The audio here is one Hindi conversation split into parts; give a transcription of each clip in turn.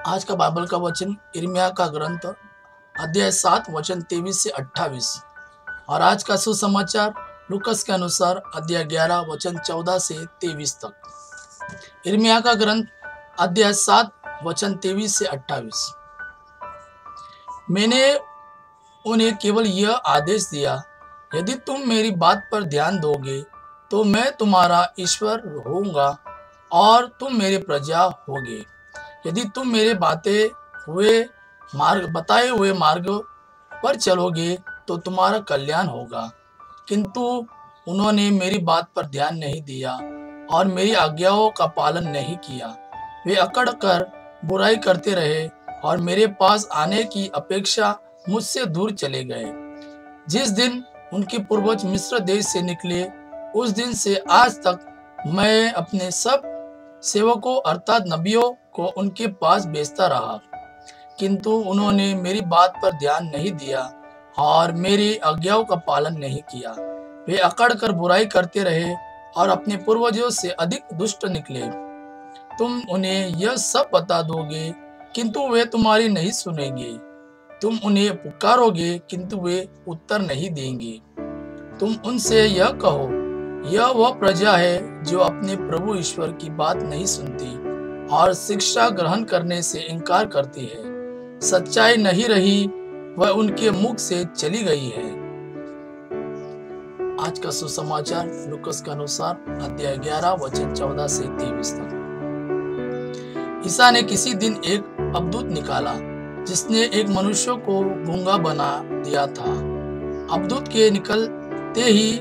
आज का बाइबल का वचन यिर्मयाह का ग्रंथ अध्याय 7 वचन 23 से 28 और आज का सुसमाचार लूकस के अनुसार अध्याय 11 वचन 14 से 23 तक। यिर्मयाह का ग्रंथ अध्याय 7 वचन 23 से 28। मैंने उन्हें केवल यह आदेश दिया, यदि तुम मेरी बात पर ध्यान दोगे तो मैं तुम्हारा ईश्वर होऊंगा और तुम मेरे प्रजा होगे। यदि तुम मेरे बताए हुए मार्ग पर चलोगे तो तुम्हारा कल्याण होगा। किंतु उन्होंने मेरी बात पर ध्यान नहीं दिया और मेरी आज्ञाओं का पालन नहीं किया। वे अकड़ कर बुराई करते रहे और मेरे पास आने की अपेक्षा मुझसे दूर चले गए। जिस दिन उनके पूर्वज मिस्र देश से निकले, उस दिन से आज तक मैं अपने सब सेवकों अर्थात नबियों को उनके पास भेजता रहा, किंतु उन्होंने मेरी बात पर ध्यान नहीं दिया और मेरी आज्ञाओं का पालन नहीं किया। वे अकड़ कर बुराई करते रहे और अपने पूर्वजों से अधिक दुष्ट निकले। तुम उन्हें यह सब बता दोगे, किंतु वे तुम्हारी नहीं सुनेंगे। तुम उन्हें पुकारोगे, किंतु वे उत्तर नहीं देंगे। तुम उनसे यह कहो, यह वह प्रजा है जो अपने प्रभु ईश्वर की बात नहीं सुनती और शिक्षा ग्रहण करने से इनकार करती है। सच्चाई नहीं रही, वह उनके मुख से चली गई है। आज का सुसमाचार लूकस के अनुसार अध्याय 11 वचन 14 से 23 तक। ईसा ने किसी दिन एक अवधूत निकाला जिसने एक मनुष्य को गूंगा बना दिया था। अवधूत के निकलते ही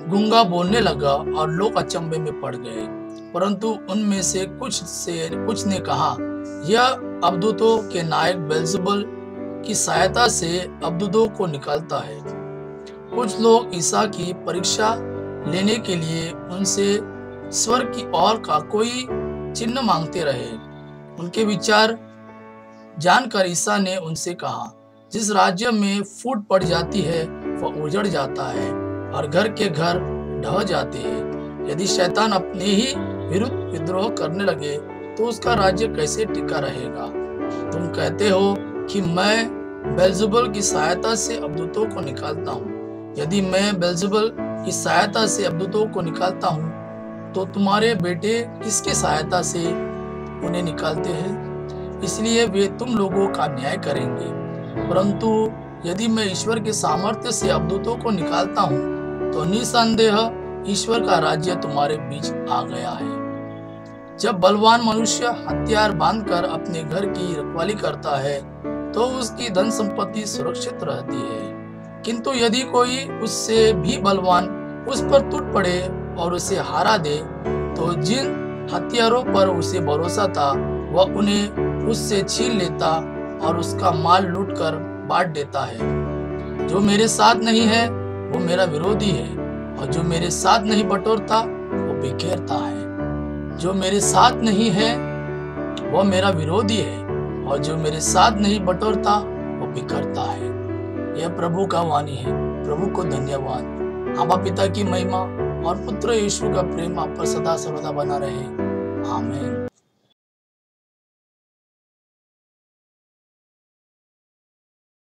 गूंगा बोलने लगा और लोग अचंभे में पड़ गए। परंतु उनमें से कुछ ने कहा, यह अवधूतों के नायक बेल्ज़ेबुल की सहायता से अवधूतों को निकालता है। कुछ लोग ईसा की परीक्षा लेने के लिए उनसे स्वर्ग की ओर का कोई चिन्ह मांगते रहे। उनके विचार जानकर ईसा ने उनसे कहा, जिस राज्य में फूट पड़ जाती है वह उजड़ जाता है और घर के घर ढह जाते हैं। यदि शैतान अपने ही विरुद्ध विद्रोह करने लगे तो उसका राज्य कैसे टिका रहेगा। तुम कहते हो कि मैं बेल्ज़ेबुल की सहायता से अवधूतों को निकालता हूँ। यदि मैं बेल्ज़ेबुल की सहायता से अवधूतों को निकालता हूँ तो तुम्हारे बेटे किसकी सहायता से उन्हें निकालते हैं? इसलिए वे तुम लोगों का न्याय करेंगे। परंतु यदि मैं ईश्वर के सामर्थ्य से अवधूतों को निकालता हूँ तो निसंदेह ईश्वर का राज्य तुम्हारे बीच आ गया है। जब बलवान मनुष्य हथियार बांधकर अपने घर की रखवाली करता है तो उसकी धन संपत्ति सुरक्षित रहती है। किंतु यदि कोई उससे भी बलवान उस पर टूट पड़े और उसे हारा दे तो जिन हथियारों पर उसे भरोसा था वह उन्हें उससे छीन लेता और उसका माल लूटकर बांट देता है। जो मेरे साथ नहीं है वो मेरा विरोधी है और जो मेरे साथ नहीं बटोरता वो बिखेरता है। जो मेरे साथ नहीं है वो मेरा विरोधी है और जो मेरे साथ नहीं बटोरता वो बिखरता है। यह प्रभु का वाणी है। प्रभु को धन्यवाद। आबा पिता की महिमा और पुत्र यीशु का प्रेम आप पर सदा सर्वदा बना रहे। आमीन।